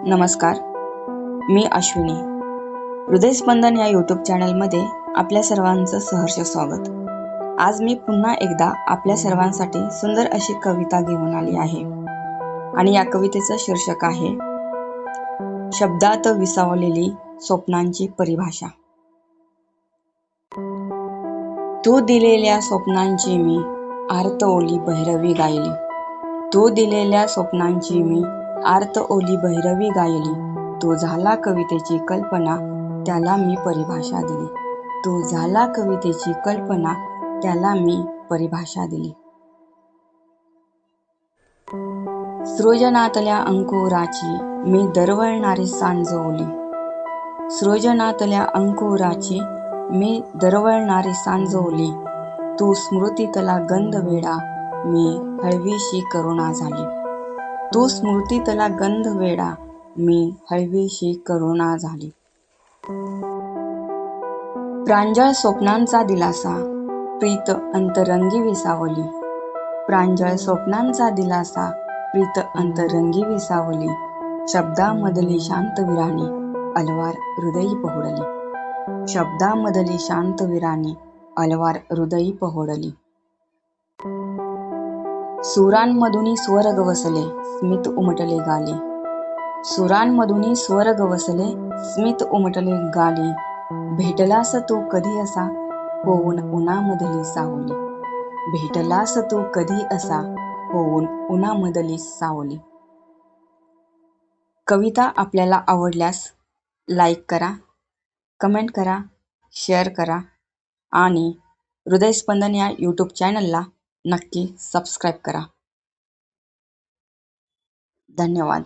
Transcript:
नमस्कार, मी अश्विनी. हृदयस्पंदन या यूट्यूब चॅनलमध्ये आपल्या सर्वांचं सहर्ष स्वागत. आज मी पुन्हा एकदा आपल्या सर्वांसाठी सुंदर अशी कविता घेऊन आली आहे आणि या कवितेचं शीर्षक आहे शब्दात विसावलेली स्वप्नांची परिभाषा. तू दिलेल्या स्वप्नांची मी आर्त ओली भैरवी गायली. तू दिलेल्या स्वप्नांची मी आर्त ओली भैरवी गायली. तू झाला कवितेची कल्पना, त्याला मी परिभाषा दिली. तू झाला कवितेची कल्पना, त्याला मी परिभाषा दिली. सृजनातल्या अंकुराची मी दरवळणारी सांज ओली. सृजनातल्या अंकुराची मी दरवळणारी सांज ओली. तू स्मृतीतला गंधवेडा, मी हळवीशी करुणा झाली. तू स्मृतीतला गंधवेडा, मी हळवीशी करुणा झाली. प्रांजळ स्वप्नांचा दिलासा, प्रीत अंतरंगी विसावली. प्रांजळ स्वप्नांचा दिलासा, प्रीत अंतरंगी विसावली. शब्दामधली शांत विराणी, अलवार हृदयी पहुडली. शब्दामधली शांत विराणी, अलवार हृदयी पहुडली. सुरांमधुनी स्वर गवसले, स्मित उमटले गाली. सुरांमधुनी स्वर गवसले, स्मित उमटले गाली. भेटलास तू कधी असा, होऊन उन्हामधली सावली. भेटलास तू कधी असा, होऊन उन्हामधली सावली. कविता आपल्याला आवडल्यास लाईक करा, कमेंट करा, शेअर करा आणि हृदयस्पंदन या यूट्यूब चॅनलला नक्की सबस्क्राईब करा. धन्यवाद.